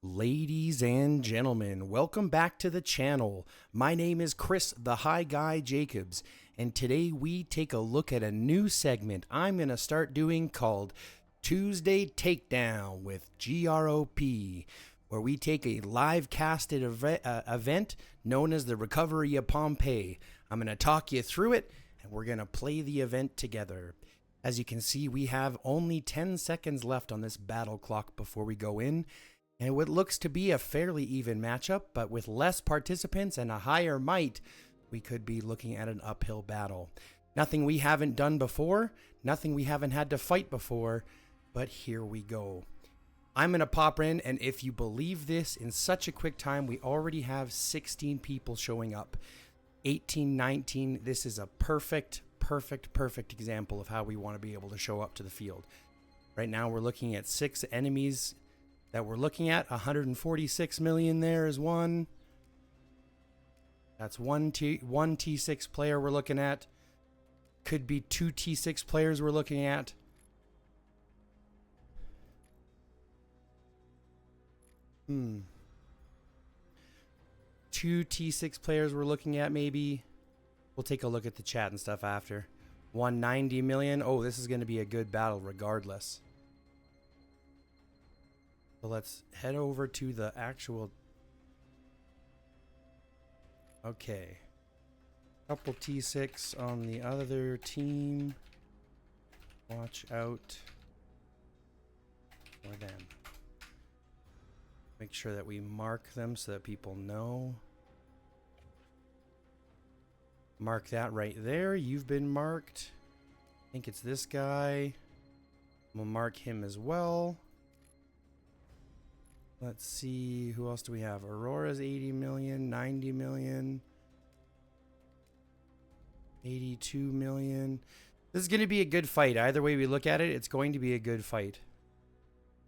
Ladies and gentlemen, welcome back to the channel. My name is Chris the High Guy Jacobs, and today we take a look at a new segment I'm going to start doing called Tuesday Takedown with GrOp, where we take a live casted event known as the Recovery of Pompeii. I'm going to talk you through it, and we're going to play the event together. As you can see, we have only 10 seconds left on this battle clock before we go in. And what looks to be a fairly even matchup, but with less participants and a higher might, we could be looking at an uphill battle. Nothing we haven't done before, nothing we haven't had to fight before, but here we go. I'm going to pop in, and if you believe this, in such a quick time, we already have 16 people showing up. 18, 19, this is a perfect example of how we want to be able to show up to the field. Right now, we're looking at 6 enemies that we're looking at. 146 million there is one. That's one T6 player we're looking at. Could be 2 T6 players we're looking at. Two T6 players we're looking at maybe. We'll take a look at the chat and stuff after. 190 million. Oh, this is going to be a good battle regardless. So let's head over to the actual... Okay. Couple T6 on the other team. Watch out for them. Make sure that we mark them so that people know. Mark that right there. You've been marked. I think it's this guy. We'll mark him as well. Let's see, who else do we have? Aurora's 80 million, 90 million, 82 million. This is going to be a good fight. Either way we look at it, it's going to be a good fight.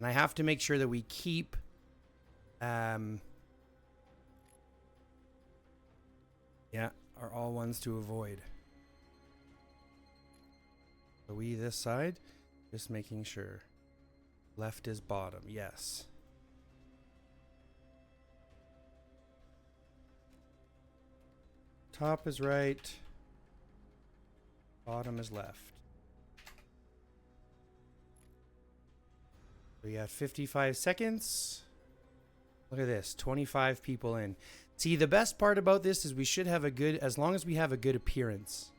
And I have to make sure that we keep... yeah, are all ones to avoid. So we this side, just making sure. Left is bottom, yes. Top is right, bottom is left. We have 55 seconds. Look at this, 25 people in. See, the best part about this is we should have a good, as long as we have a good appearance.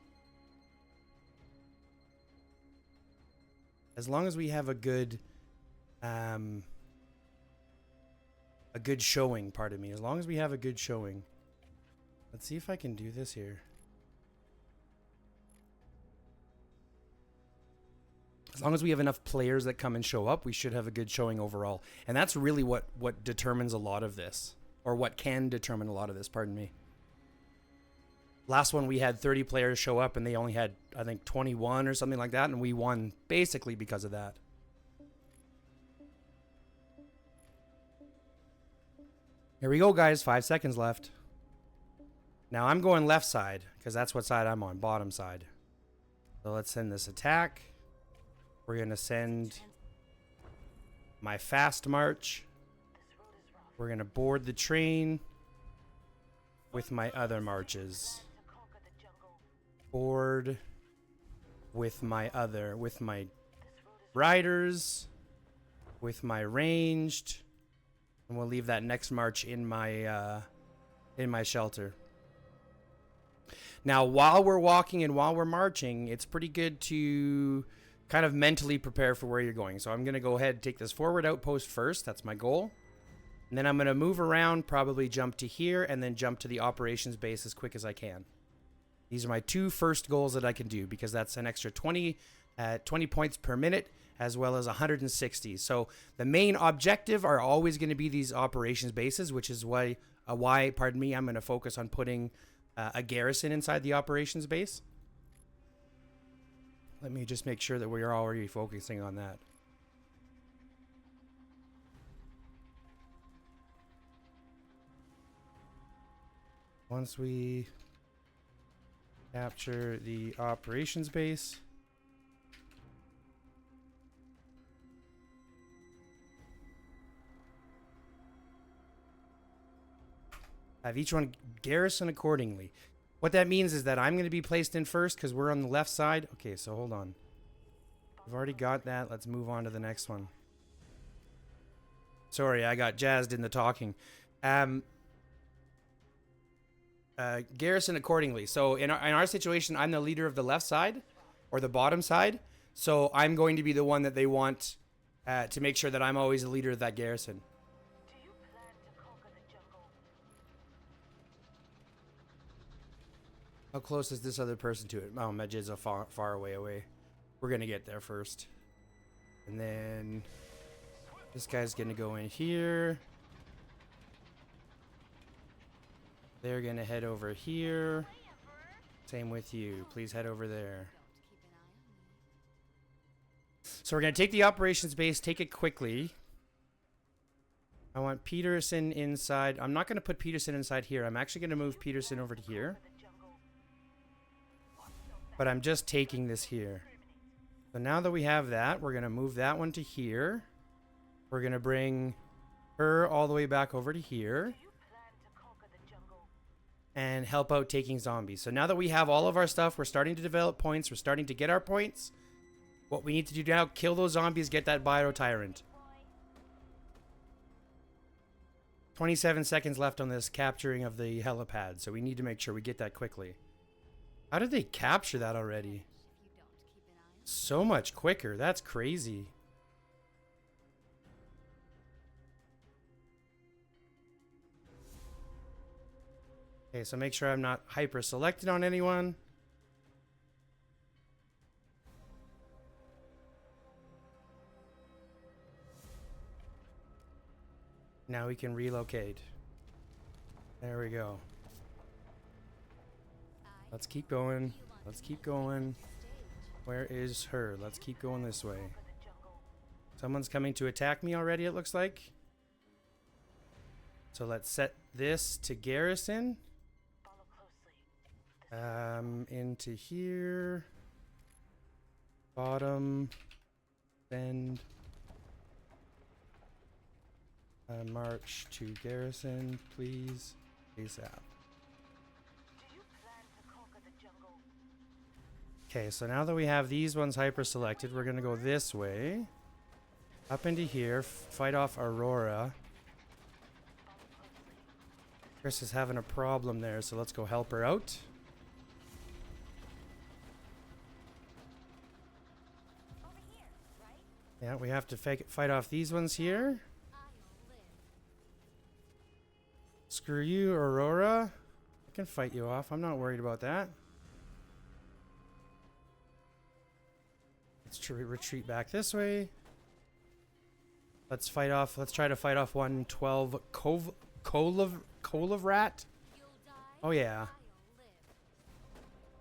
As long as we have a good showing, pardon me. As long as we have a good showing. Let's see if I can do this here. As long as we have enough players that come and show up, we should have a good showing overall. And that's really what determines a lot of this. Or what can determine a lot of this, pardon me. Last one we had 30 players show up and they only had, I think, 21 or something like that. And we won basically because of that. Here we go, guys. 5 seconds left. Now I'm going left side because that's what side I'm on, bottom side. So let's send this attack. We're going to send my fast march. We're going to board the train with my other marches. Board with my riders, with my ranged, and we'll leave that next march in my shelter. Now, while we're walking and while we're marching, it's pretty good to kind of mentally prepare for where you're going. So I'm going to go ahead and take this forward outpost first. That's my goal. And then I'm going to move around, probably jump to here, and then jump to the operations base as quick as I can. These are my 2 first goals that I can do because that's an extra 20 points per minute as well as 160. So the main objective are always going to be these operations bases, which is why pardon me, I'm going to focus on putting a garrison inside the operations base. Let me just make sure that we are already focusing on that. Once we capture the operations base, Have each one garrison accordingly. What that means is that I'm going to be placed in first because we're on the left side. Okay, so hold on. We've already got that. Let's move on to the next one. Sorry, I got jazzed in the talking. Garrison accordingly. So in our situation, I'm the leader of the left side or the bottom side. So I'm going to be the one that they want to make sure that I'm always the leader of that garrison. How close is this other person to it? Oh, Medjid's a far away. We're going to get there first. And then this guy's going to go in here. They're going to head over here. Same with you. Please head over there. So we're going to take the operations base, take it quickly. I want Peterson inside. I'm not going to put Peterson inside here. I'm actually going to move Peterson over to here. But I'm just taking this here. So now that we have that, we're going to move that one to here. We're going to bring her all the way back over to here. And help out taking zombies. So now that we have all of our stuff, we're starting to develop points. We're starting to get our points. What we need to do now, kill those zombies, get that Bio Tyrant. 27 seconds left on this capturing of the helipad. So we need to make sure we get that quickly. How did they capture that already? So much quicker. That's crazy. Okay, so make sure I'm not hyper selected on anyone. Now we can relocate. There we go. Let's keep going. Let's keep going. Where is her? Let's keep going this way. Someone's coming to attack me already, it looks like. So let's set this to garrison. Into here. Bottom. Bend. March to garrison, please. ASAP. Okay, so now that we have these ones hyper selected, we're gonna go this way. Up into here, fight off Aurora. Chris is having a problem there, so let's go help her out. Yeah, we have to fight off these ones here. Screw you, Aurora. I can fight you off. I'm not worried about that. Let's retreat back this way. Let's fight off. Let's try to fight off 112 Kolovrat. Oh yeah.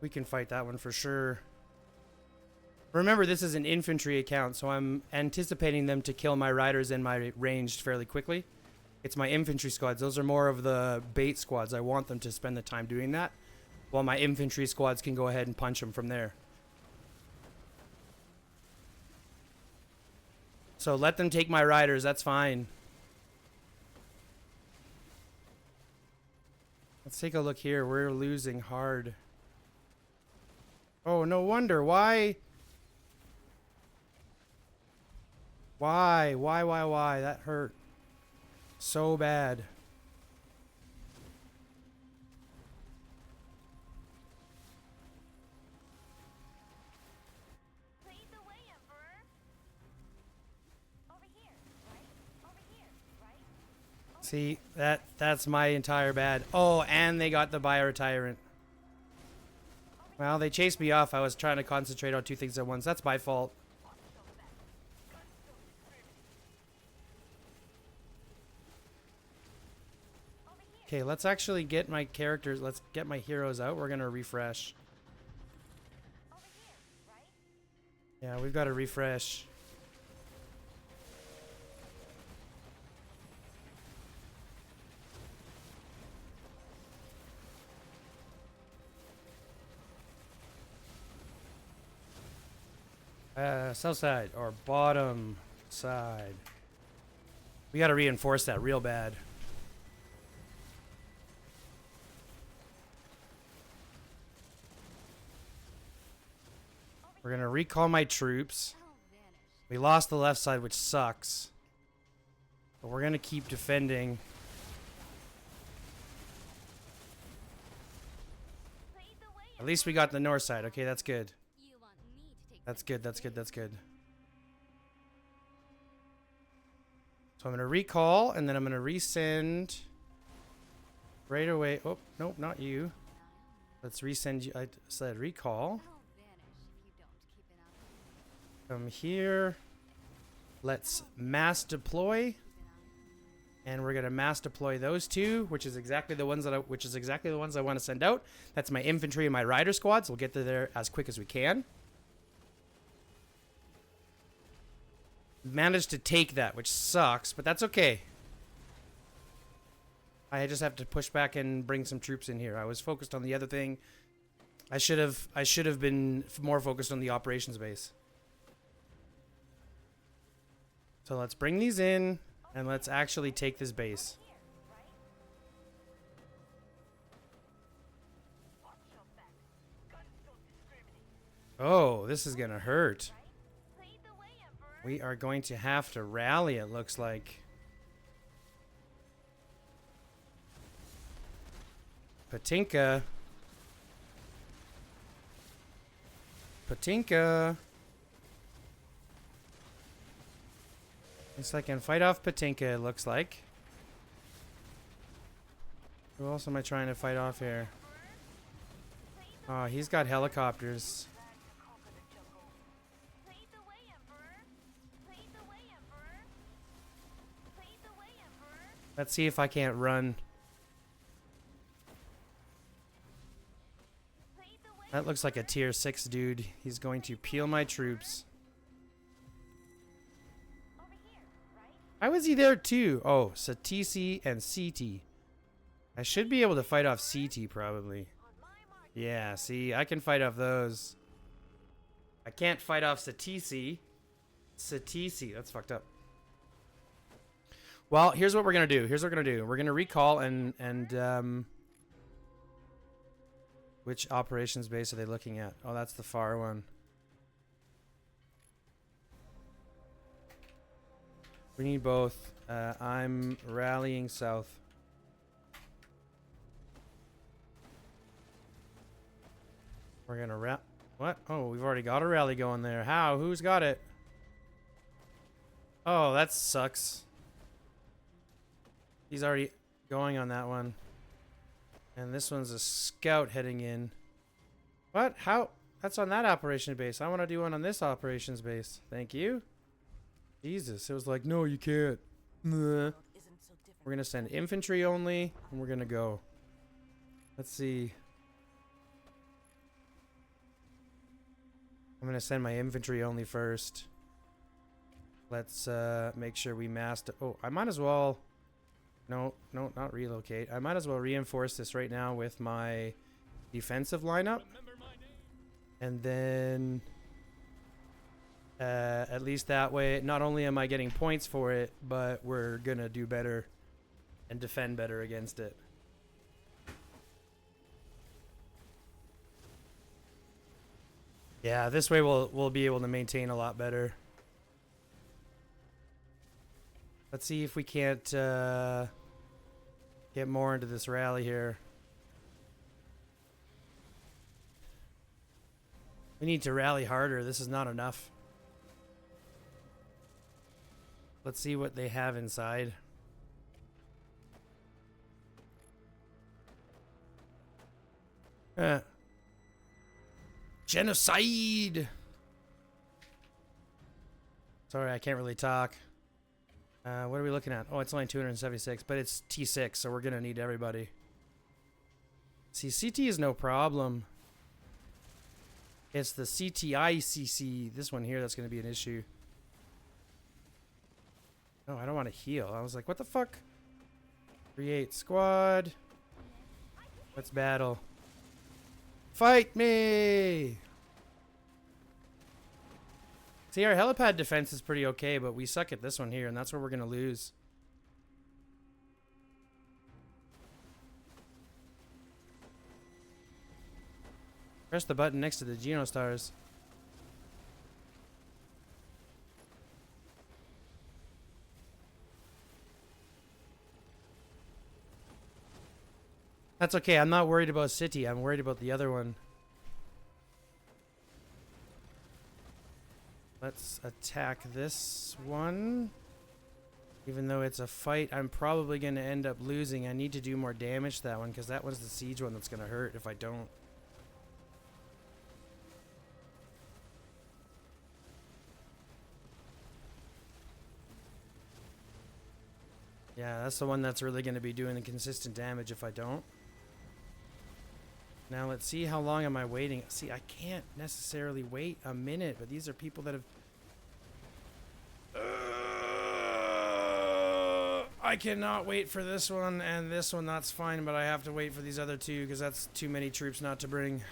We can fight that one for sure. Remember, this is an infantry account, so I'm anticipating them to kill my riders in my ranged fairly quickly. It's my infantry squads. Those are more of the bait squads. I want them to spend the time doing that, while my infantry squads can go ahead and punch them from there. So let them take my riders. That's fine. Let's take a look here. We're losing hard. Oh, no wonder. Why? Why? That hurt so bad. See, that's my entire bad. Oh, and they got the Bio Tyrant. Well, they chased me off. I was trying to concentrate on two things at once. That's my fault. Okay, let's actually get my characters. Let's get my heroes out. We're going to refresh. Yeah, we've got to refresh. South side or bottom side. We got to reinforce that real bad. We're gonna recall my troops. We lost the left side, which sucks. But we're gonna keep defending. At least we got the north side. Okay, that's good. That's good, that's good, that's good. So I'm gonna recall, and then I'm gonna resend right away. Oh, nope, not you. Let's resend you. I said recall. Come here. Let's mass deploy. And we're gonna mass deploy those two, which is exactly the ones that I want to send out. That's my infantry and my rider squads. We'll get to there as quick as we can. Managed to take that, which sucks, but that's okay. I just have to push back and bring some troops in here. I was focused on the other thing. I should have been more focused on the operations base. So let's bring these in and let's actually take this base. Oh, this is gonna hurt. We are going to have to rally, it looks like. Patinka. Patinka. Looks like I can fight off Patinka, it looks like. Who else am I trying to fight off here? Oh, he's got helicopters. Let's see if I can't run. That looks like a tier 6 dude. He's going to peel my troops. How is he there too? Oh, Satisi and CT. I should be able to fight off CT probably. Yeah, see, I can fight off those. I can't fight off Satisi. Satisi, that's fucked up. Well, here's what we're gonna do. We're gonna recall and which operations base are they looking at? Oh, that's the far one. We need both. I'm rallying south. We're gonna what? Oh, we've already got a rally going there. How? Who's got it? Oh, that sucks. He's already going on that one. And this one's a scout heading in. What? How? That's on that operation base. I want to do one on this operations base. Thank you. Jesus. It was like, no, you can't. We're going to send infantry only. And we're going to go. Let's see. I'm going to send my infantry only first. Let's make sure we massed. Oh, I might as well. No, not relocate. I might as well reinforce this right now with my defensive lineup. And then at least that way, not only am I getting points for it, but we're going to do better and defend better against it. Yeah, this way we'll be able to maintain a lot better. Let's see if we can't get more into this rally here. We need to rally harder. This is not enough. Let's see what they have inside. Genocide! Sorry, I can't really talk. What are we looking at? Oh, it's only 276, but it's T6, so we're going to need everybody. See, CT is no problem. It's the CTICC, this one here, that's going to be an issue. Oh, I don't want to heal. I was like, what the fuck? Create squad. Let's battle. Fight me! See, our helipad defense is pretty okay, but we suck at this one here, and that's where we're going to lose. Press the button next to the Genostars. That's okay. I'm not worried about City. I'm worried about the other one. Let's attack this one. Even though it's a fight, I'm probably going to end up losing. I need to do more damage to that one because that one's the siege one that's going to hurt if I don't. Yeah, that's the one that's really going to be doing the consistent damage if I don't. Now let's see, how long am I waiting? See, I can't necessarily wait a minute, but these are people that have... I cannot wait for this one and this one, that's fine, but I have to wait for these other two because that's too many troops not to bring.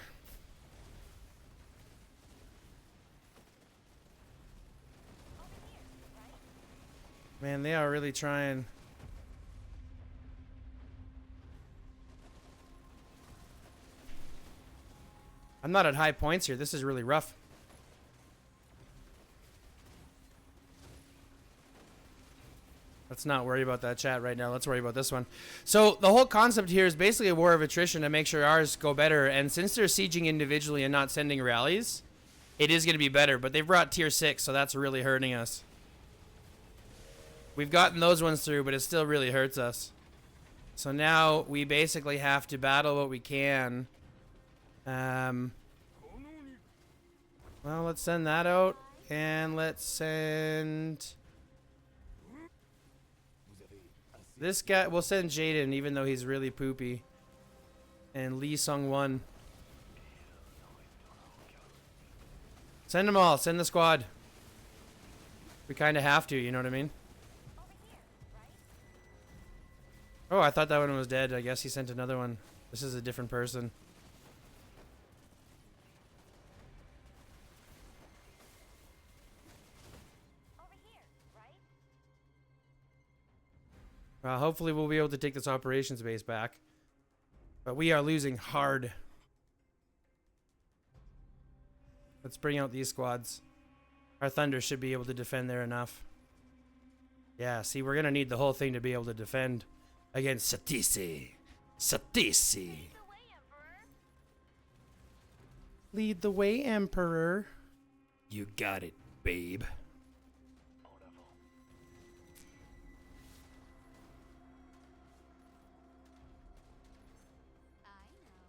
Man, they are really trying. I'm not at high points here. This is really rough. Let's not worry about that chat right now. Let's worry about this one. So the whole concept here is basically a war of attrition to make sure ours go better. And since they're sieging individually and not sending rallies, it is going to be better. But they've brought tier 6, so that's really hurting us. We've gotten those ones through, but it still really hurts us. So now we basically have to battle what we can. Well, let's send that out, and let's send this guy. We'll send Jaden, even though he's really poopy, and Lee Sung-won. Send them all. Send the squad. We kind of have to, you know what I mean? Oh, I thought that one was dead. I guess he sent another one. This is a different person. Hopefully we'll be able to take this operations base back. But we are losing hard. Let's bring out these squads. Our Thunder should be able to defend there enough. Yeah, see, we're going to need the whole thing to be able to defend against Satisi. Satisi. Lead the way, Emperor. You got it, babe.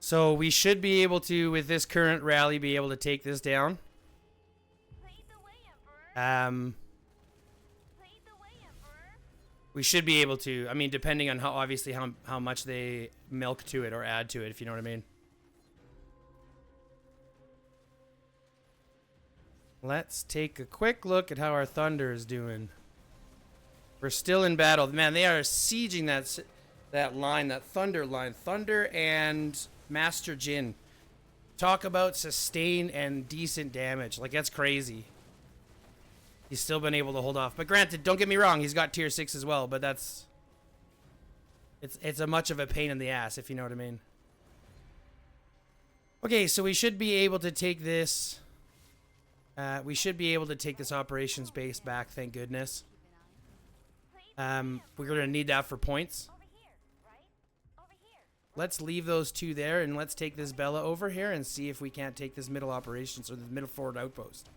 So we should be able to, with this current rally, be able to take this down. We should be able to. I mean, depending on how, obviously, how much they milk to it or add to it, if you know what I mean. Let's take a quick look at how our Thunder is doing. We're still in battle. Man, they are sieging that line, that Thunder line. Thunder and Master Jin. Talk about sustain and decent damage. Like, that's crazy. He's still been able to hold off. But granted, don't get me wrong, he's got tier 6 as well, but that's... It's a much of a pain in the ass, if you know what I mean. Okay, so we should be able to take this... we should be able to take this operations base back, thank goodness. We're going to need that for points. Let's leave those two there, and let's take this Bella over here and see if we can't take this middle operations or the middle forward outpost.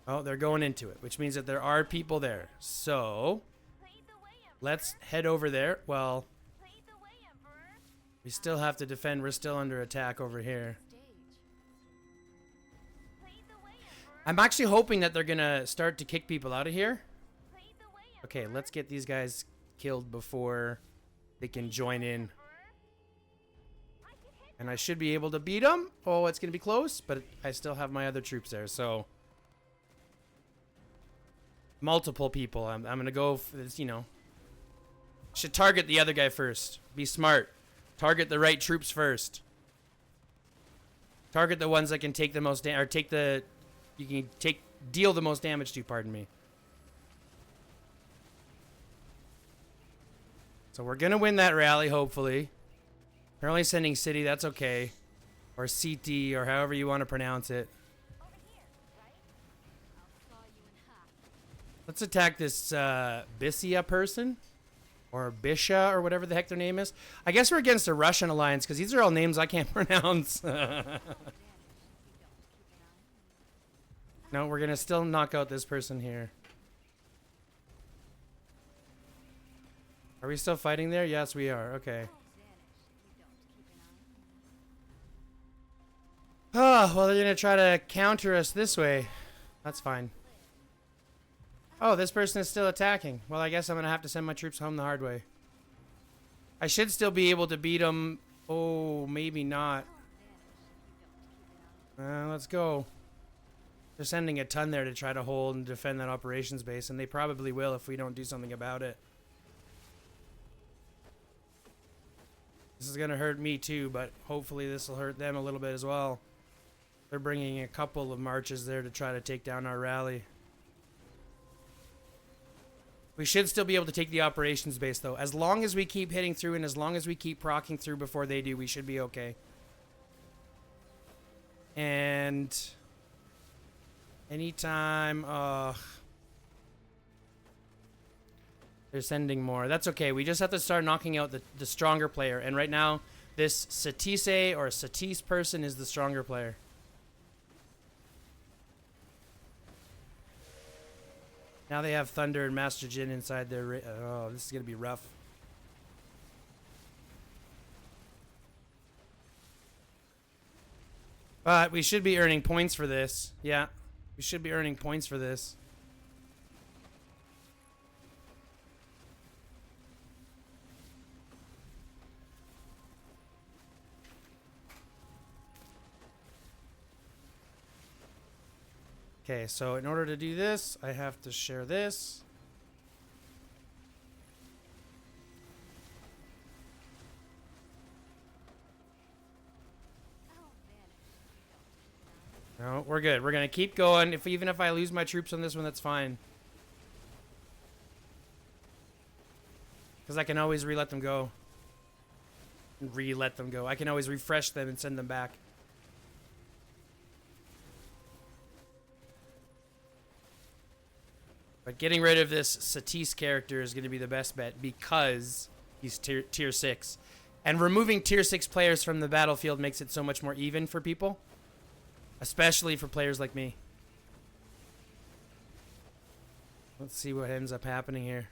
Oh, they're going into it, which means that there are people there. So, let's head over there. Well, we still have to defend. We're still under attack over here. I'm actually hoping that they're going to start to kick people out of here. Okay, let's get these guys killed before they can join in. And I should be able to beat them. Oh, it's going to be close, but I still have my other troops there, so... Multiple people. I'm going to go for this, you know. Should target the other guy first. Be smart. Target the right troops first. Target the ones that can take the most damage, or take the... You can deal the most damage to, pardon me. So we're going to win that rally, hopefully. They're only sending City, that's okay. Or CT, or however you want to pronounce it. Let's attack this Bissia person. Or Bisha, or whatever the heck their name is. I guess we're against a Russian alliance, because these are all names I can't pronounce. No, we're going to still knock out this person here. Are we still fighting there? Yes, we are. Okay. Oh, well, they're going to try to counter us this way. That's fine. Oh, this person is still attacking. Well, I guess I'm going to have to send my troops home the hard way. I should still be able to beat them. Oh, maybe not. Let's go. They're sending a ton there to try to hold and defend that operations base, and they probably will if we don't do something about it. This is going to hurt me too, but hopefully this will hurt them a little bit as well. They're bringing a couple of marches there to try to take down our rally. We should still be able to take the operations base, though. As long as we keep hitting through and as long as we keep proccing through before they do, we should be okay. And anytime... they're sending more. That's okay. We just have to start knocking out the stronger player. And right now, this Satise or Satis person is the stronger player. Now they have Thunder and Master Jin inside their... oh, this is going to be rough. But we should be earning points for this. Yeah, we should be earning points for this. Okay, so in order to do this, I have to share this. No, we're good. We're gonna keep going. Even if I lose my troops on this one, that's fine. Because I can always re-let them go. Re-let them go. I can always refresh them and send them back. But getting rid of this Satis character is going to be the best bet because he's tier 6. And removing tier 6 players from the battlefield makes it so much more even for people. Especially for players like me. Let's see what ends up happening here.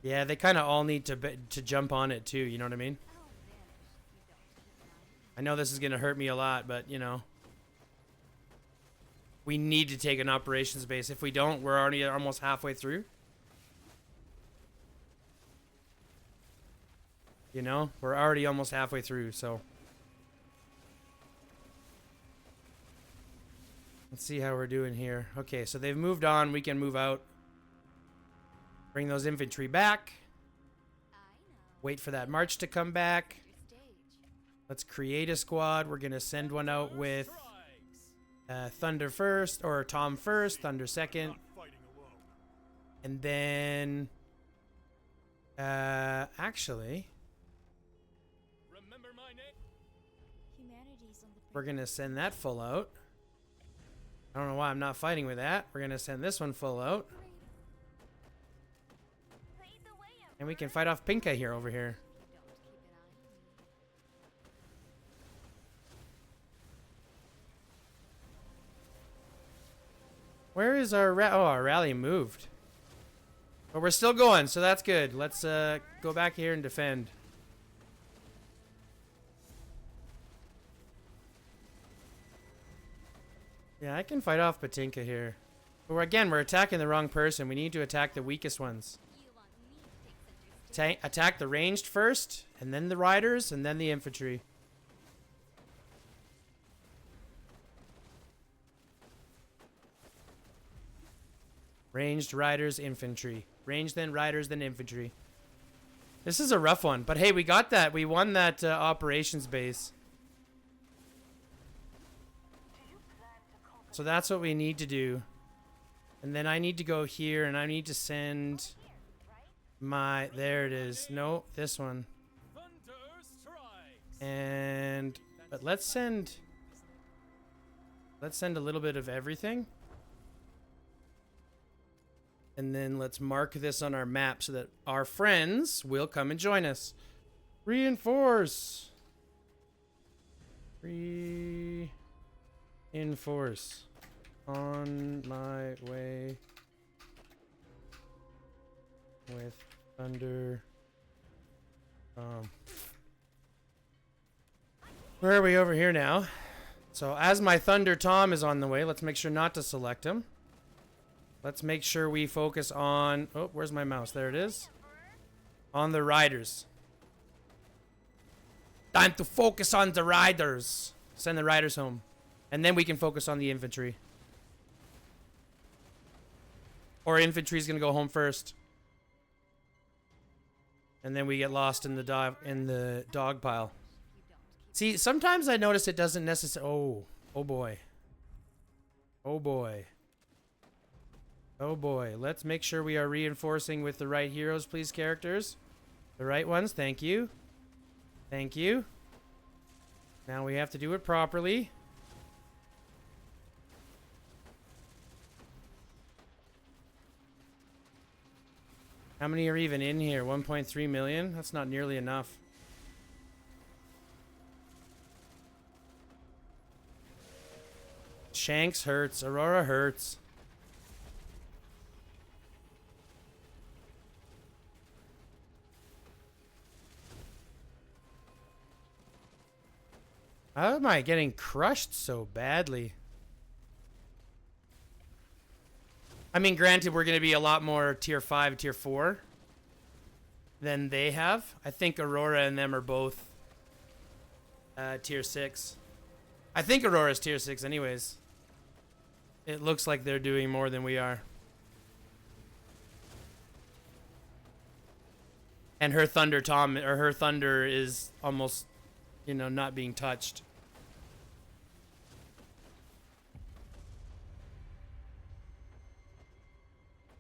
Yeah, they kind of all need to jump on it too, you know what I mean? I know this is going to hurt me a lot, but you know. We need to take an operations base. If we don't, we're already almost halfway through. You know, we're already almost halfway through, so. Let's see how we're doing here. Okay, so they've moved on. We can move out. Bring those infantry back. Wait for that march to come back. Let's create a squad. We're going to send one out with... Thunder first, or Tom first, Thunder second. And then... actually... we're going to send that full out. I don't know why I'm not fighting with that. We're going to send this one full out. And we can fight off Pinka here over here. Where is our our rally moved? But we're still going, so that's good. Let's go back here and defend. Yeah, I can fight off Patinka here. But again, we're attacking the wrong person. We need to attack the weakest ones. Attack the ranged first, and then the riders, and then the infantry. Ranged, riders, infantry. Ranged, then riders, then infantry. This is a rough one. But hey, we got that. We won that operations base. So that's what we need to do. And then I need to go here, and I need to send my... there it is. No, this one. And... but let's send... let's send a little bit of everything. And then let's mark this on our map so that our friends will come and join us. Reinforce. Reinforce. On my way with thunder. Where are we over here now? So as my Thunder Tom is on the way, let's make sure not to select him. Let's make sure we focus on... Oh, where's my mouse? There it is. On the riders. Time to focus on the riders. Send the riders home. And then we can focus on the infantry. Or infantry's gonna go home first. And then we get lost in the dog pile. See, sometimes I notice it doesn't necessarily... Oh boy. Oh boy. Oh boy. Let's make sure we are reinforcing with the right heroes, please, characters. The right ones, thank you. Thank you. Now we have to do it properly. How many are even in here? 1.3 million? That's not nearly enough. Shanks hurts. Aurora hurts. How am I getting crushed so badly? I mean, granted, we're going to be a lot more tier 5, tier 4 than they have. I think Aurora and them are both tier 6. I think Aurora's tier 6 anyways. It looks like they're doing more than we are. And her Thunder Tom, or her Thunder is almost, you know, not being touched.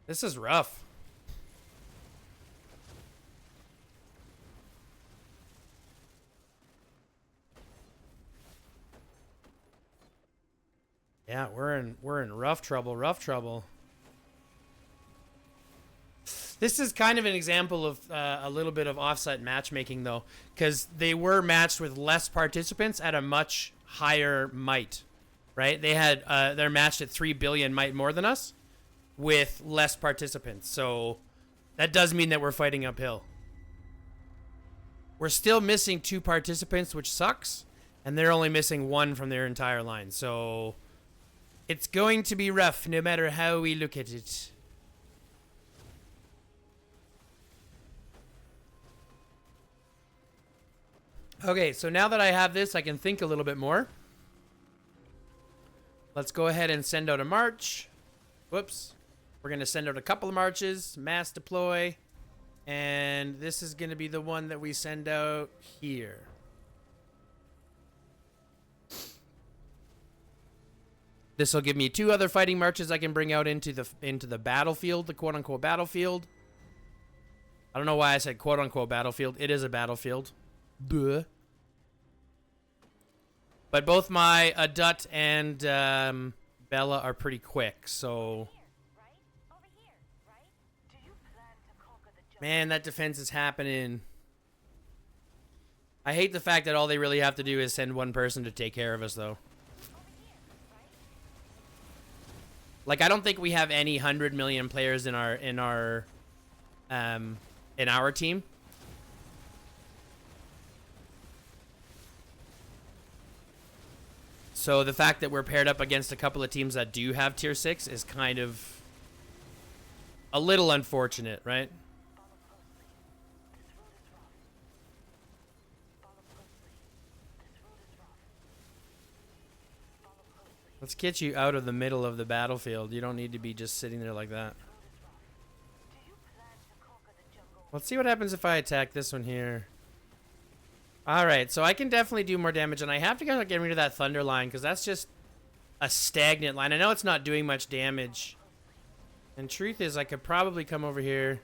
This is rough. Yeah, we're in rough trouble, rough trouble. This is kind of an example of a little bit of offset matchmaking, though, because they were matched with less participants at a much higher might, right? They had they're matched at 3 billion might more than us, with less participants. So that does mean that we're fighting uphill. We're still missing 2 participants, which sucks, and they're only missing 1 from their entire line. So it's going to be rough no matter how we look at it. Okay, so now that I have this, I can think a little bit more. Let's go ahead and send out a march. Whoops. We're going to send out a couple of marches, mass deploy, and this is going to be the one that we send out here. This will give me 2 other fighting marches I can bring out into the battlefield, the quote-unquote battlefield. I don't know why I said quote-unquote battlefield. It is a battlefield. Duh. But both my Adut and Bella are pretty quick, so... Man, that defense is happening. I hate the fact that all they really have to do is send 1 person to take care of us, though. Like, I don't think we have any 100 million players in our team. So the fact that we're paired up against a couple of teams that do have tier 6 is kind of a little unfortunate, right? Let's get you out of the middle of the battlefield. You don't need to be just sitting there like that. Let's see what happens if I attack this one here. Alright, so I can definitely do more damage, and I have to get rid of that thunder line, because that's just a stagnant line. I know it's not doing much damage. And truth is, I could probably come over here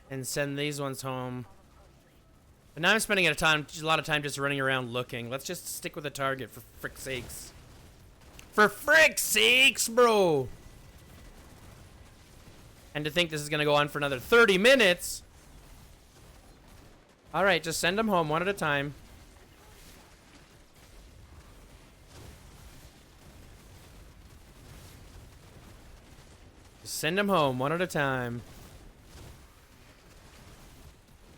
and send these ones home. But now I'm spending a lot of time just running around looking. Let's just stick with the target, for frick's sakes. For frick's sakes, bro! And to think this is going to go on for another 30 minutes. All right, just send them home one at a time. Just send them home one at a time.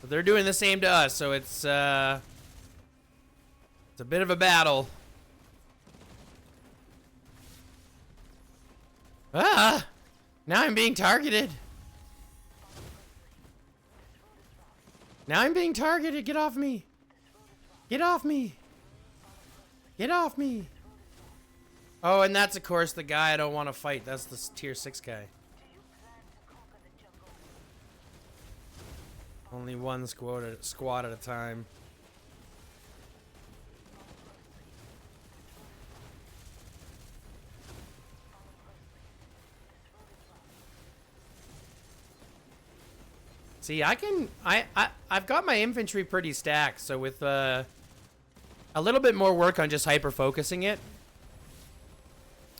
But they're doing the same to us, so it's a bit of a battle. Ah! Now I'm being targeted. Now I'm being targeted. Get off me. Get off me. Get off me. Oh, and that's, of course, the guy I don't want to fight. That's the tier 6 guy. Only one squad at a time. See, I've got my infantry pretty stacked, so with a little bit more work on just hyper focusing it.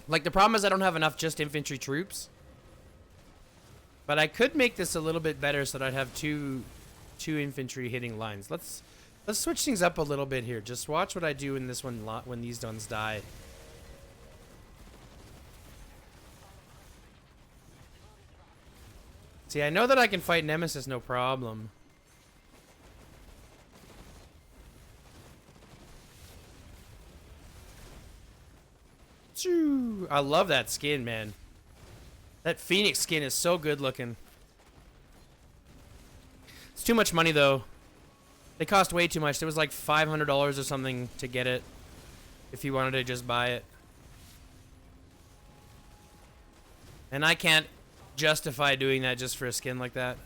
Like, the problem is I don't have enough just infantry troops. But I could make this a little bit better so that I'd have two infantry hitting lines. Let's switch things up a little bit here. Just watch what I do in this one when these ones die. See, I know that I can fight Nemesis no problem. I love that skin, man. That Phoenix skin is so good looking. It's too much money, though. They cost way too much. It was like $500 or something to get it if you wanted to just buy it. And I can't justify doing that just for a skin like that.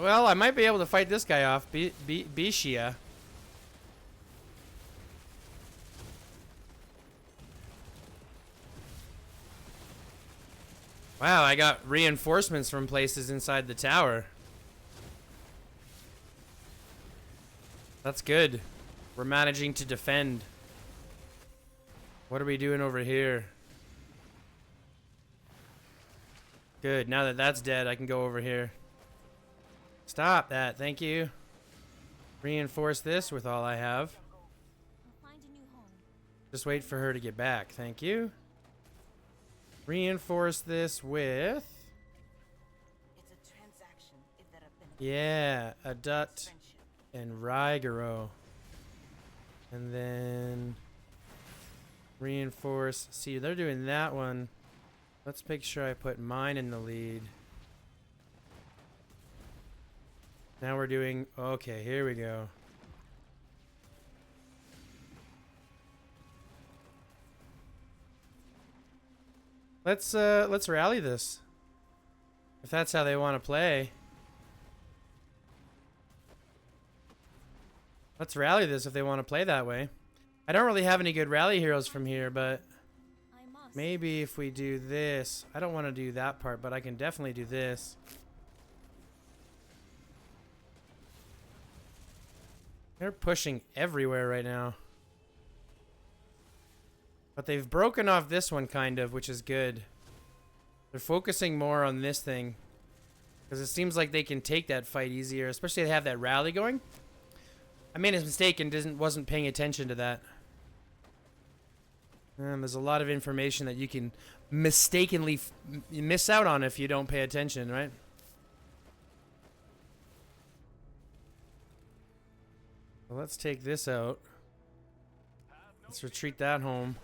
Well, I might be able to fight this guy off. Bishia. Wow, I got reinforcements from places inside the tower. That's good. We're managing to defend. What are we doing over here? Good. Now that that's dead, I can go over here. Stop that. Thank you. Reinforce this with all I have. Just wait for her to get back. Thank you. Reinforce this with... Yeah, a Dut and Rigaro. And then reinforce. See, they're doing that one. Let's make sure I put mine in the lead. Now we're doing... Okay, here we go. Let's rally this. If that's how they want to play. Let's rally this if they want to play that way. I don't really have any good rally heroes from here, but maybe if we do this. I don't want to do that part, but I can definitely do this. They're pushing everywhere right now. But they've broken off this one, kind of, which is good. They're focusing more on this thing. Because it seems like they can take that fight easier. Especially if they have that rally going. I made a mistake and wasn't paying attention to that. There's a lot of information that you can mistakenly miss out on if you don't pay attention, right? Well, let's take this out. Let's retreat that home.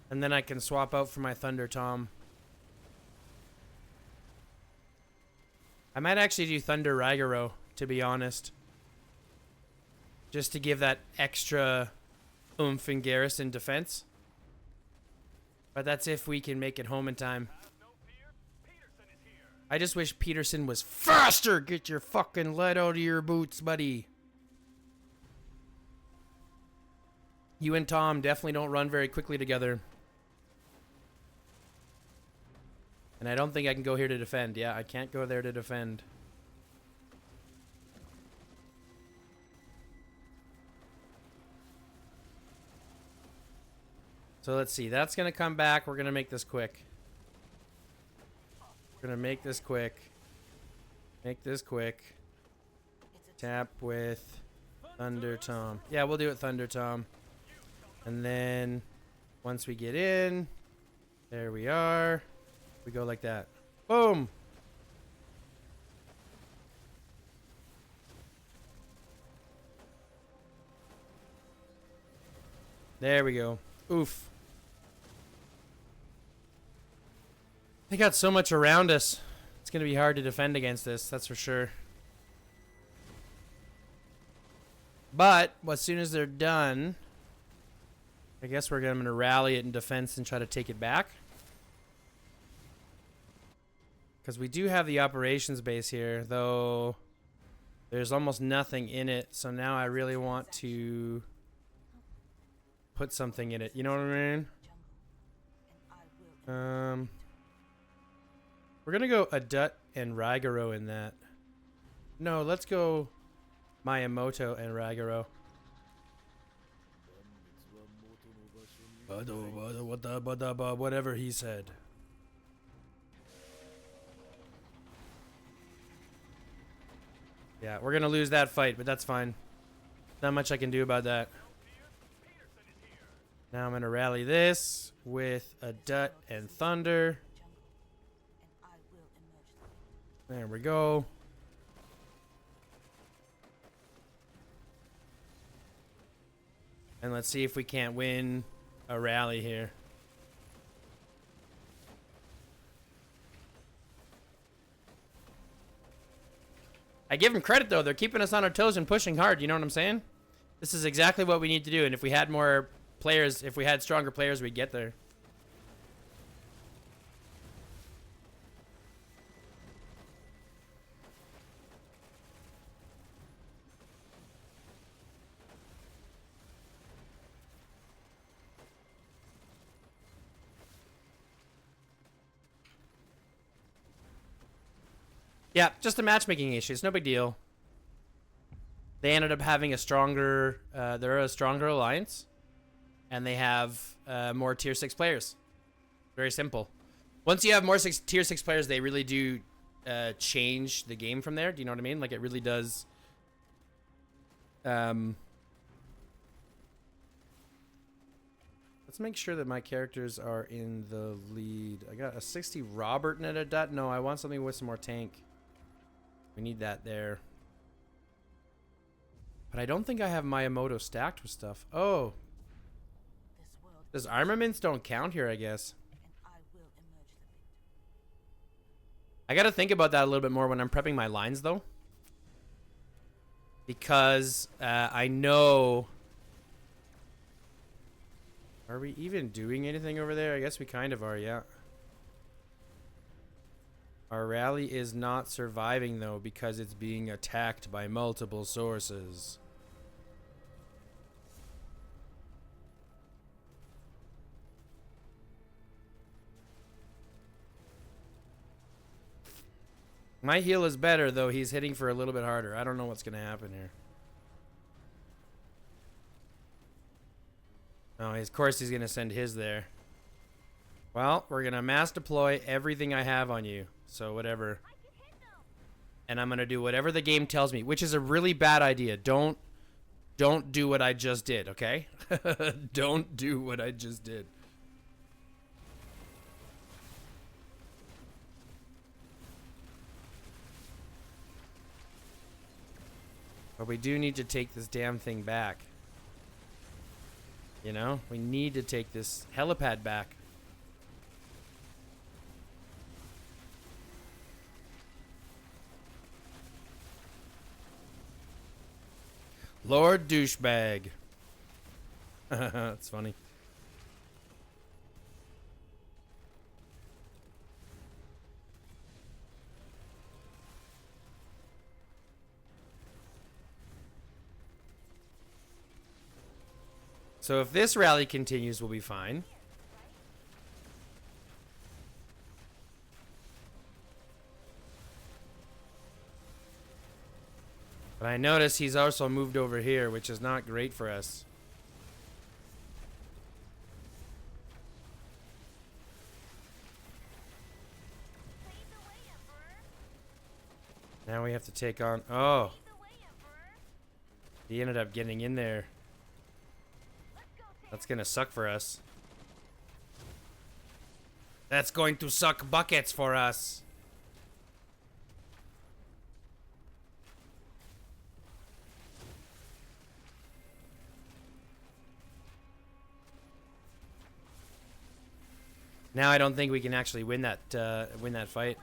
And then I can swap out for my Thunder Tom. I might actually do Thunder Ragaro, to be honest. Just to give that extra oomph in garrison defense. But that's if we can make it home in time. I just wish Peterson was faster! Get your fucking lead out of your boots, buddy. You and Tom definitely don't run very quickly together. And I don't think I can go here to defend. Yeah, I can't go there to defend. So let's see. That's going to come back. We're going to make this quick. We're going to make this quick. Make this quick. Tap with Thunder Tom. Yeah, we'll do it Thunder Tom. And then once we get in, there we are. We go like that. Boom. There we go. Oof. They got so much around us. It's going to be hard to defend against this, that's for sure. But as soon as they're done, I guess we're going to rally it in defense and try to take it back. Because we do have the operations base here, though there's almost nothing in it. So now I really want to put something in it. You know what I mean? We're going to go Adut and Ragaro in that. No, let's go Miyamoto and Ragaro. Whatever he said. Yeah, we're going to lose that fight, but that's fine. Not much I can do about that. Now I'm going to rally this with Adut and Thunder. There we go. And let's see if we can't win a rally here. I give them credit, though. They're keeping us on our toes and pushing hard. You know what I'm saying? This is exactly what we need to do. And if we had more players, if we had stronger players, we'd get there. Yeah, just a matchmaking issue. It's no big deal. They ended up having a stronger, they're a stronger alliance, and they have more tier 6 players. Very simple. Once you have more tier 6 players, they really do change the game from there. Do you know what I mean? Like, it really does. Let's make sure that my characters are in the lead. I got a 60 Robert and a dot. No, I want something with some more tank. We need that there. But I don't think I have Miyamoto stacked with stuff. Oh. Does armaments don't count here, I guess. I gotta think about that a little bit more when I'm prepping my lines, though. Because I know... Are we even doing anything over there? I guess we kind of are, yeah. Our rally is not surviving, though, because it's being attacked by multiple sources. My heal is better, though he's hitting for a little bit harder. I don't know what's going to happen here. Oh, of course he's going to send his there. Well, we're going to mass deploy everything I have on you. So whatever. And I'm going to do whatever the game tells me, which is a really bad idea. Don't do what I just did, okay? Don't do what I just did. But we do need to take this damn thing back. You know? We need to take this helipad back. Lord Douchebag. That's funny. So if this rally continues, we'll be fine. But I notice he's also moved over here, which is not great for us. Now we have to take on... Oh. He ended up getting in there. That's gonna suck for us. That's going to suck buckets for us. Now I don't think we can actually win that fight.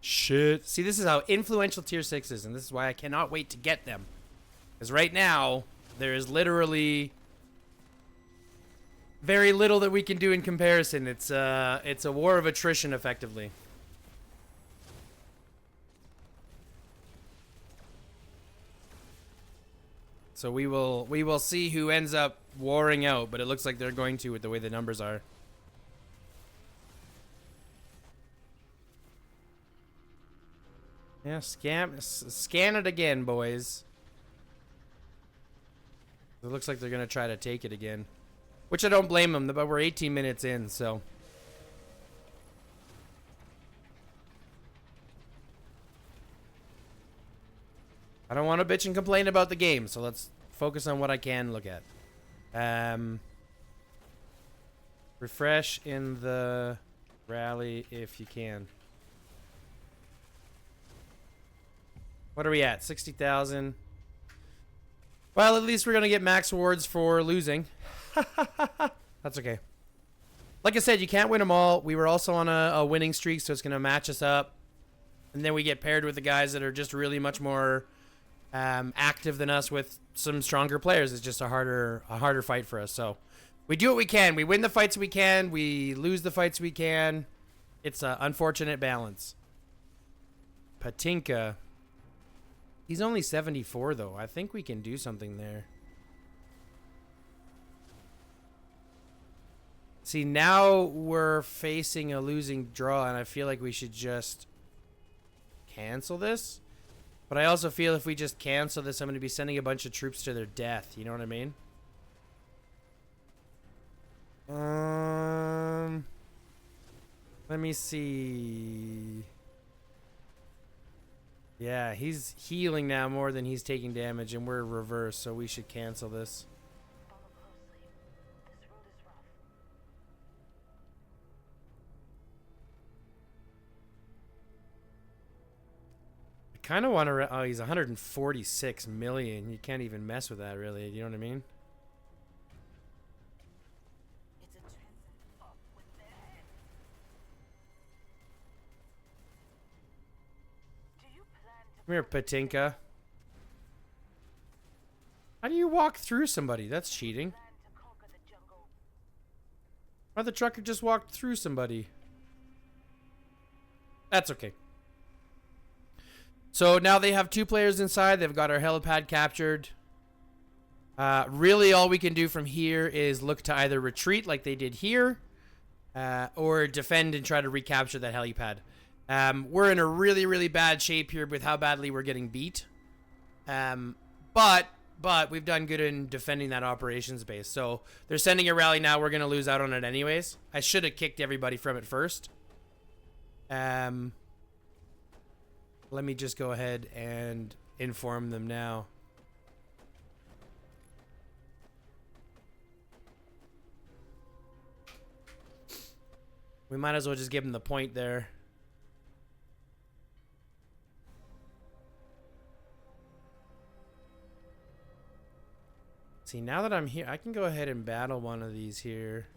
Shit. See, this is how influential tier 6 is, and this is why I cannot wait to get them. Because right now, there is literally very little that we can do in comparison. It's a war of attrition, effectively. So we will see who ends up warring out, but it looks like they're going to with the way the numbers are. Yeah, scan it again, boys. It looks like they're gonna try to take it again, which I don't blame them. But we're 18 minutes in, so. I don't want to bitch and complain about the game, so let's focus on what I can look at. Refresh in the rally if you can. What are we at? 60,000. Well, at least we're going to get max rewards for losing. That's okay. Like I said, you can't win them all. We were also on a winning streak, so it's going to match us up. And then we get paired with the guys that are just really much more active than us with some stronger players. It's just a harder fight for us. So we do what we can. We win the fights we can. We lose the fights we can. It's an unfortunate balance. Patinka. He's only 74, though. I think we can do something there. See, now we're facing a losing draw, and I feel like we should just cancel this. But I also feel if we just cancel this, I'm going to be sending a bunch of troops to their death. You know what I mean? Let me see. Yeah, he's healing now more than he's taking damage, and we're reverse, so we should cancel this. I kind of want to... Oh, he's 146 million. You can't even mess with that, really. You know what I mean? Come here, Patinka. How do you walk through somebody? That's cheating. Why the trucker just walked through somebody? That's okay. So now they have 2 players inside. They've got our helipad captured. Really, all we can do from here is look to either retreat like they did here, or defend and try to recapture that helipad. We're in a really, really bad shape here with how badly we're getting beat. But we've done good in defending that operations base. So they're sending a rally now. We're going to lose out on it anyways. I should have kicked everybody from it first. Let me just go ahead and inform them now. We might as well just give them the point there. See, now that I'm here, I can go ahead and battle one of these here.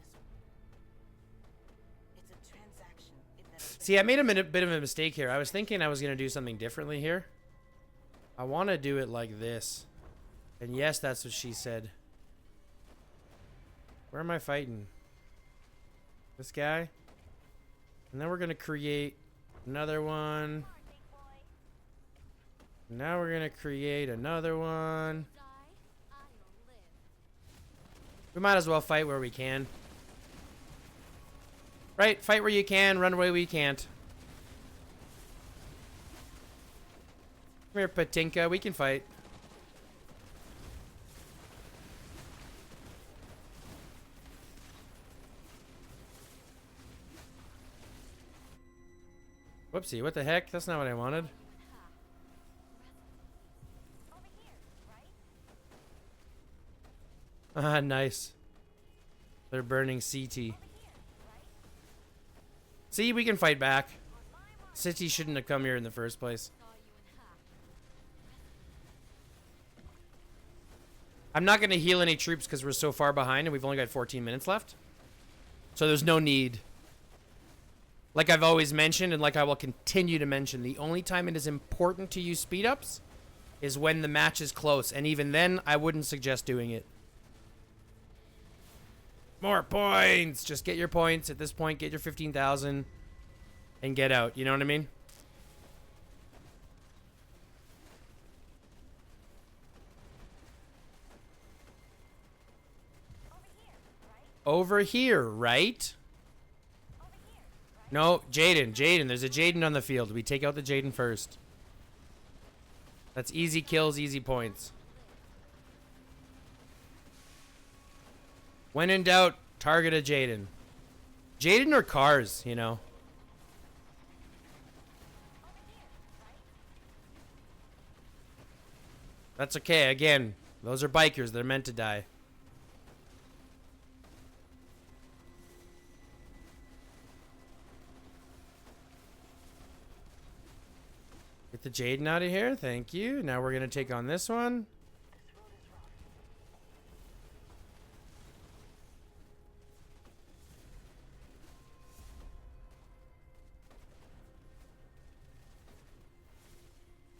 See, I made a bit of a mistake here. I was thinking I was going to do something differently here. I want to do it like this. And yes, that's what she said. Where am I fighting? This guy? And then we're going to create another one. Now we're going to create another one. We might as well fight where we can. Right? Fight where you can, run away where you can't. Come here, Patinka. We can fight. Whoopsie, what the heck? That's not what I wanted. Ah, nice. They're burning CT. See, we can fight back. City shouldn't have come here in the first place. I'm not going to heal any troops because we're so far behind and we've only got 14 minutes left. So there's no need. Like I've always mentioned and like I will continue to mention, the only time it is important to use speed ups is when the match is close. And even then, I wouldn't suggest doing it. More points! Just get your points at this point. Get your 15,000 and get out. You know what I mean? Over here, right? No, Jaden. Jaden. There's a Jaden on the field. We take out the Jaden first. That's easy kills, easy points. When in doubt, target a Jaden. Jaden or cars, you know. That's okay. Again, those are bikers. They're meant to die. Get the Jaden out of here. Thank you. Now we're going to take on this one.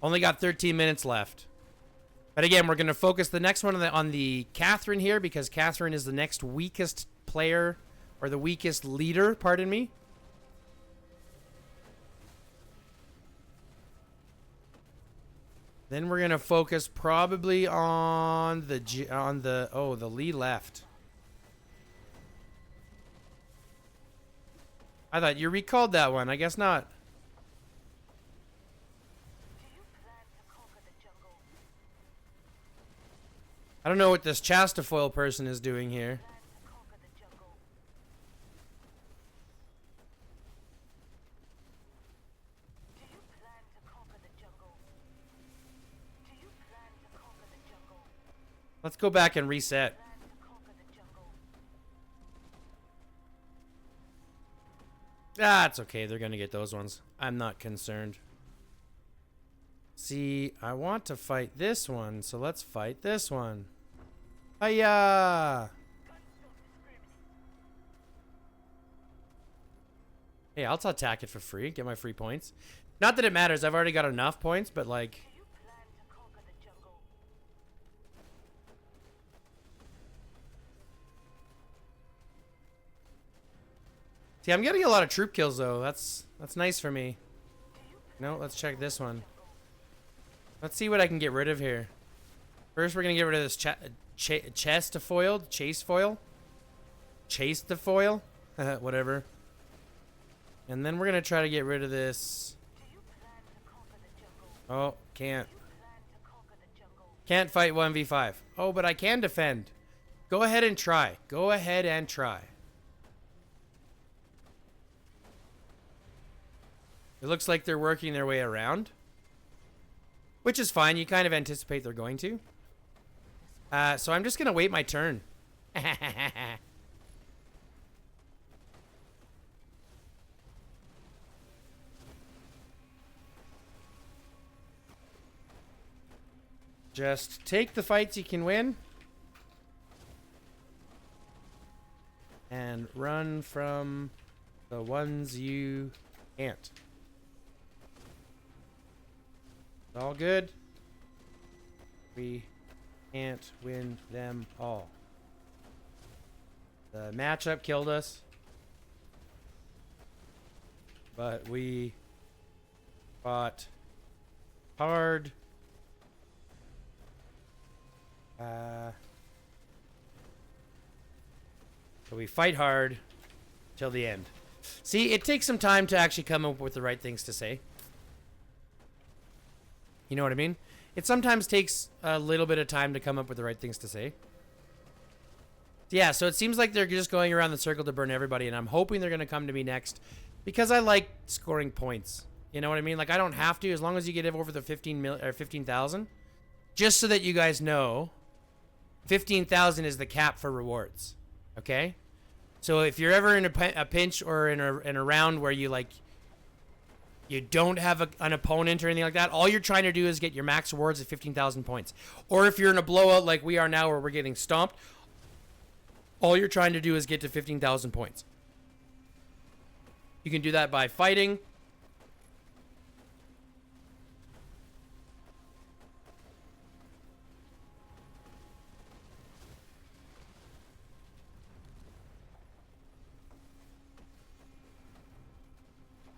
Only got 13 minutes left. But again, we're going to focus the next one on the Catherine here because Catherine is the next weakest player or the weakest leader, pardon me. Then we're going to focus probably on the Lee left. I thought you recalled that one. I guess not. I don't know what this Chastafoil person is doing here. Let's go back and reset. Ah, it's okay. They're going to get those ones. I'm not concerned. See, I want to fight this one, so let's fight this one. Hiya! Hey, I'll attack it for free. Get my free points. Not that it matters. I've already got enough points, but like... See, I'm getting a lot of troop kills, though. That's nice for me. No, let's check this one. Let's see what I can get rid of here. First, we're going to get rid of this Chastafoil. Chasefoil? Chastafoil? Whatever. And then we're going to try to get rid of this. Oh, can't. Can't fight 1v5. Oh, but I can defend. Go ahead and try. Go ahead and try. It looks like they're working their way around. Which is fine. You kind of anticipate they're going to. So I'm just going to wait my turn. Just take the fights you can win. And run from the ones you can't. It's all good. We can't win them all. The matchup killed us. But we fought hard. So we fight hard till the end. See, it takes some time to actually come up with the right things to say. You know what I mean? It sometimes takes a little bit of time to come up with the right things to say. Yeah, so it seems like they're just going around the circle to burn everybody, and I'm hoping they're going to come to me next because I like scoring points. You know what I mean? Like, I don't have to, as long as you get over the 15,000. Just so that you guys know, 15,000 is the cap for rewards. Okay? So if you're ever in a pinch or in a round where you don't have an opponent or anything like that, all you're trying to do is get your max rewards at 15,000 points. Or if you're in a blowout like we are now where we're getting stomped, all you're trying to do is get to 15,000 points. You can do that by fighting.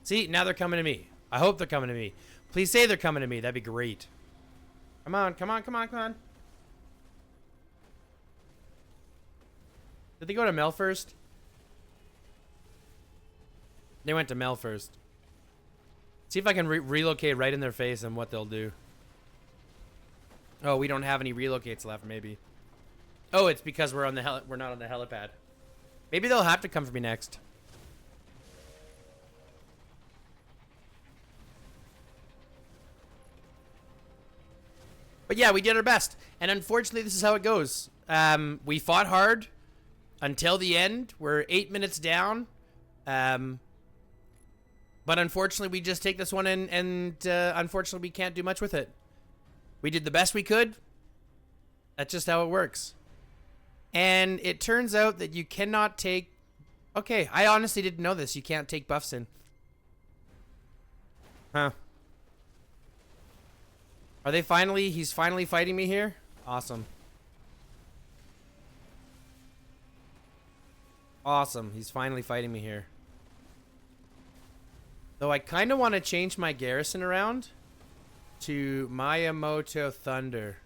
See, now they're coming to me. I hope they're coming to me. Please say they're coming to me. That'd be great. Come on, come on, come on, come on. Did they go to Mel first? They went to Mel first. See if I can relocate right in their face and what they'll do. Oh, we don't have any relocates left, maybe. Oh, it's because we're not on the helipad. Maybe they'll have to come for me next. But yeah, we did our best. And unfortunately, this is how it goes. We fought hard until the end. We're 8 minutes down. But unfortunately, we just take this one and unfortunately, we can't do much with it. We did the best we could. That's just how it works. And it turns out that you cannot take... Okay, I honestly didn't know this. You can't take buffs in. Huh. Are they finally... He's finally fighting me here? Awesome. Awesome. He's finally fighting me here. Though I kind of want to change my garrison around to Miyamoto Thunder.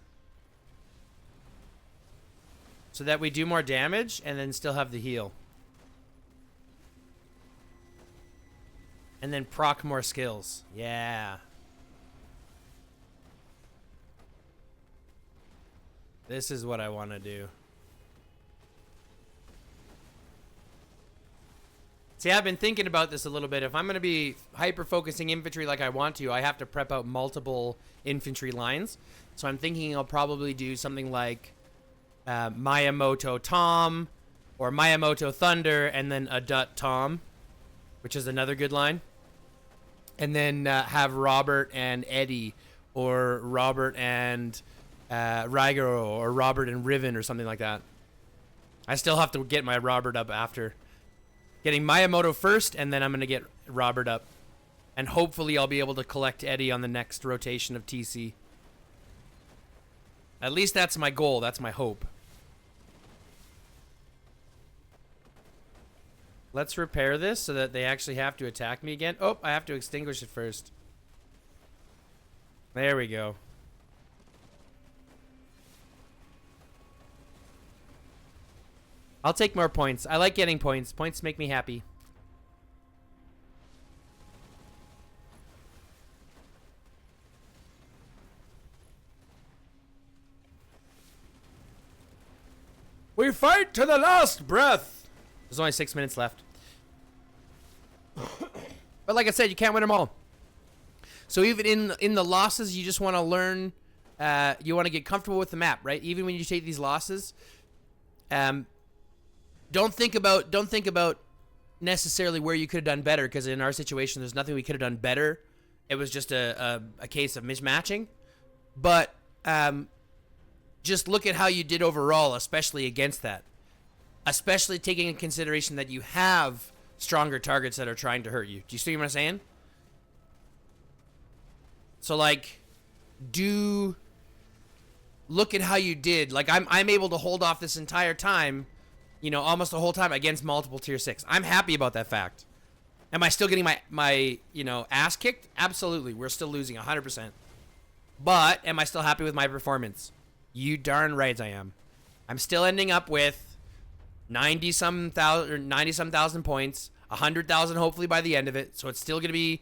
So that we do more damage and then still have the heal. And then proc more skills. Yeah. This is what I want to do. See, I've been thinking about this a little bit. If I'm going to be hyper-focusing infantry like I want to, I have to prep out multiple infantry lines. So I'm thinking I'll probably do something like Miyamoto Tom or Miyamoto Thunder and then Adut Tom, which is another good line. And then have Robert and Eddie or Robert and... Raigoro or Robert and Riven or something like that. I still have to get my Robert up after. Getting Miyamoto first, and then I'm going to get Robert up. And hopefully I'll be able to collect Eddie on the next rotation of TC. At least that's my goal. That's my hope. Let's repair this so that they actually have to attack me again. Oh, I have to extinguish it first. There we go. I'll take more points. I like getting points. Points make me happy. We fight to the last breath. There's only 6 minutes left. But like I said, you can't win them all. So even in the losses, you just want to learn. You want to get comfortable with the map, right? Even when you take these losses. Don't think about necessarily where you could have done better, because in our situation, there's nothing we could have done better. It was just a case of mismatching. But just look at how you did overall, especially against that. Especially taking into consideration that you have stronger targets that are trying to hurt you. Do you see what I'm saying? So, like, look at how you did. Like, I'm able to hold off this entire time, you know, almost the whole time against multiple tier 6. I'm happy about that fact. Am I still getting my you know, ass kicked? Absolutely. We're still losing 100%. But am I still happy with my performance? You darn right I am. I'm still ending up with 90-some thousand points, 100,000 hopefully by the end of it. So it's still going to be,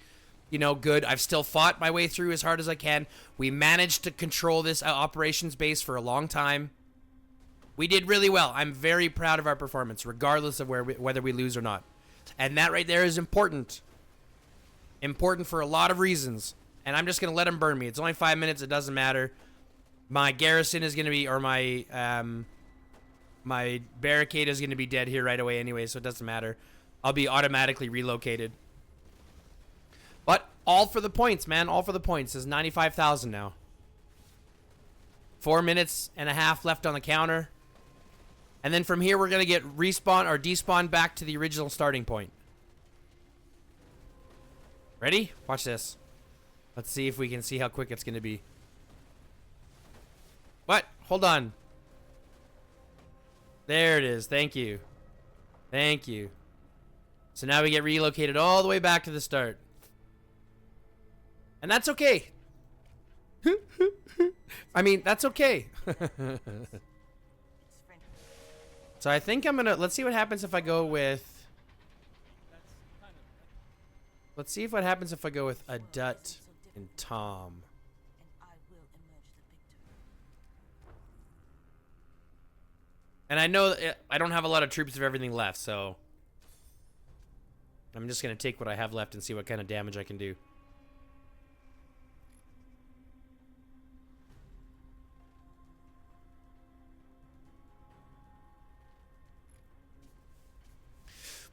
you know, good. I've still fought my way through as hard as I can. We managed to control this operations base for a long time. We did really well. I'm very proud of our performance, regardless of whether we lose or not. And that right there is important. Important for a lot of reasons. And I'm just going to let them burn me. It's only 5 minutes. It doesn't matter. My garrison is going to be, or my barricade is going to be dead here right away anyway, so it doesn't matter. I'll be automatically relocated. But all for the points, man. All for the points. There's 95,000 now. 4 minutes and a half left on the counter. And then from here, we're going to get respawn or despawn back to the original starting point. Ready? Watch this. Let's see if we can see how quick it's going to be. What? Hold on. There it is. Thank you. Thank you. So now we get relocated all the way back to the start. And that's okay. I mean, that's okay. So I think I'm gonna, let's see what happens if I go with, let's see what happens if I go with a Dut and Tom. And I know I don't have a lot of troops of everything left, so I'm just gonna take what I have left and see what kind of damage I can do.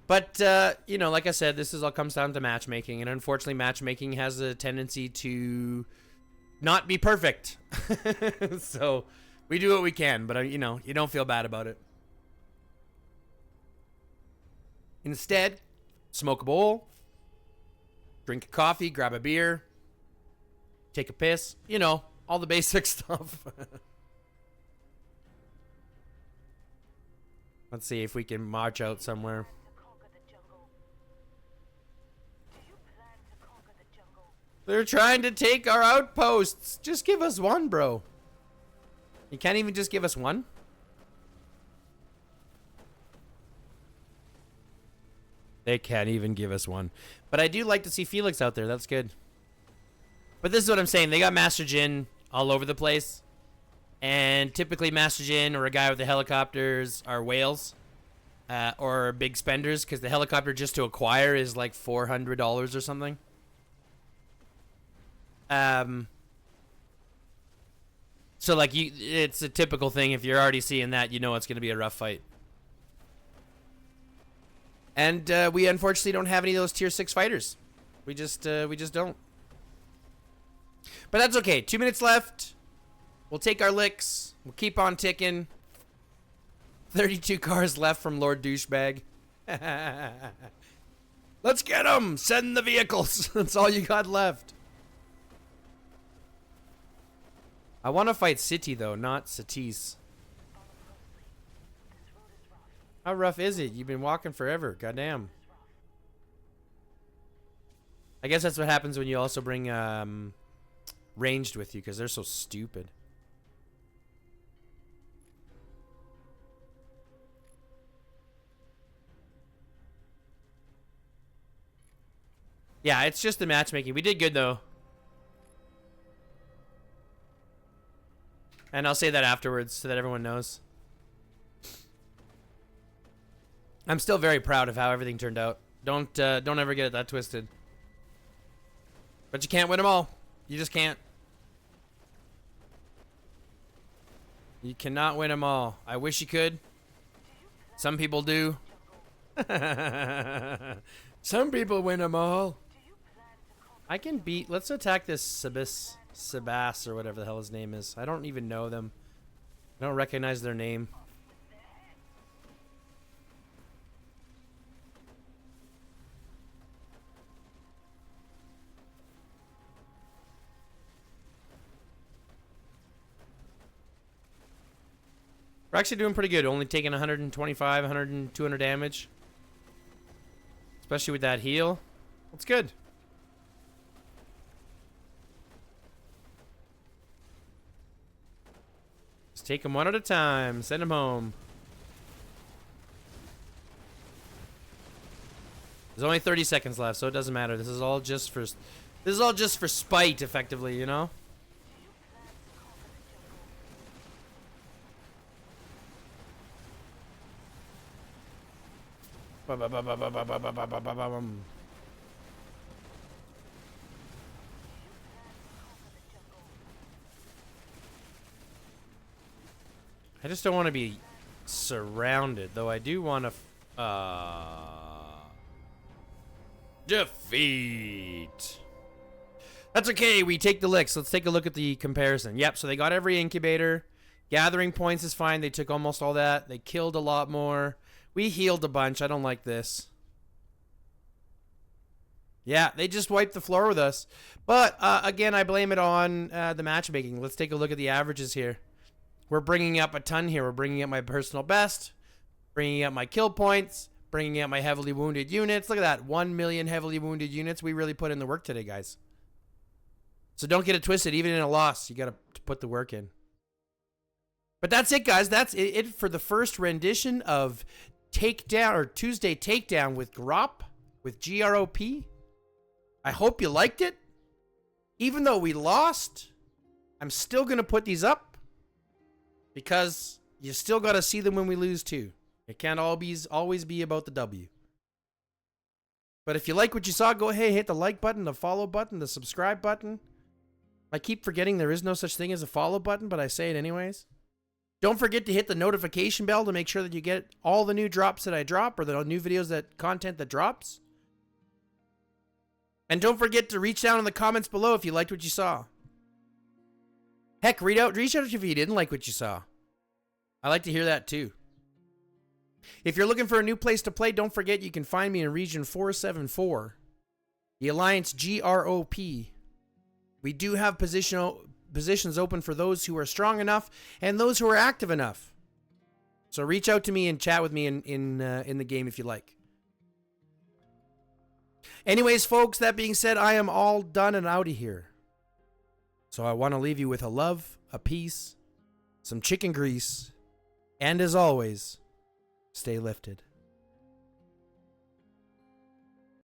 But, you know, like I said, this all comes down to matchmaking. And unfortunately, matchmaking has a tendency to not be perfect. So we do what we can, but, you know, you don't feel bad about it. Instead, smoke a bowl, drink a coffee, grab a beer, take a piss. You know, all the basic stuff. Let's see if we can march out somewhere. They're trying to take our outposts. Just give us one, bro. You can't even just give us one? They can't even give us one. But I do like to see Felix out there. That's good. But this is what I'm saying. They got Master Jin all over the place. And typically Master Jin or a guy with the helicopters are whales. Or big spenders. Because the helicopter just to acquire is like $400 or something. So like it's a typical thing. If you're already seeing that, you know it's going to be a rough fight. And we unfortunately don't have any of those tier 6 fighters. We just don't. But that's okay. 2 minutes left. We'll take our licks. We'll keep on ticking. 32 cars left from Lord Douchebag. Let's get them. Send the vehicles. That's all you got left. I want to fight City, though, not Satis. How rough is it? You've been walking forever. Goddamn. I guess that's what happens when you also bring ranged with you, because they're so stupid. Yeah, it's just the matchmaking. We did good, though. And I'll say that afterwards so that everyone knows. I'm still very proud of how everything turned out. Don't ever get it that twisted. But you can't win them all. You just can't. You cannot win them all. I wish you could. Some people do. Some people win them all. I can beat... Let's attack this Sebas or whatever the hell his name is. I don't even know them. I don't recognize their name. We're actually doing pretty good. Only taking 125, 100, 200 damage. Especially with that heal. That's good. Just take them one at a time. Send them home. There's only 30 seconds left, so it doesn't matter. This is all just for spite, effectively, you know? I just don't want to be surrounded, though I do want to... defeat. That's okay, we take the licks. Let's take a look at the comparison. Yep, so they got every incubator. Gathering points is fine. They took almost all that. They killed a lot more. We healed a bunch. I don't like this. Yeah, they just wiped the floor with us. But, again, I blame it on the matchmaking. Let's take a look at the averages here. We're bringing up a ton here. We're bringing up my personal best, bringing up my kill points, bringing up my heavily wounded units. Look at that. 1 million heavily wounded units. We really put in the work today, guys. So don't get it twisted. Even in a loss, you got to put the work in. But that's it, guys. That's it for the first rendition of Takedown, or Tuesday Takedown with GrOp, with GrOp. I hope you liked it. Even though we lost, I'm still going to put these up because you still got to see them when we lose too. It can't always be about the W. But if you like what you saw, go ahead, hit the like button, the follow button, the subscribe button. I keep forgetting there is no such thing as a follow button, but I say it anyways. Don't forget to hit the notification bell to make sure that you get all the new drops that I drop, or the new videos, content that drops. And don't forget to reach down in the comments below if you liked what you saw. Heck, reach out if you didn't like what you saw. I like to hear that too. If you're looking for a new place to play, don't forget you can find me in Region 474. The Alliance GrOp. We do have positions open for those who are strong enough and those who are active enough. So reach out to me and chat with me in the game if you like. Anyways, folks, that being said, I am all done and out of here. So I want to leave you with a love, a peace, some chicken grease, and as always, stay lifted.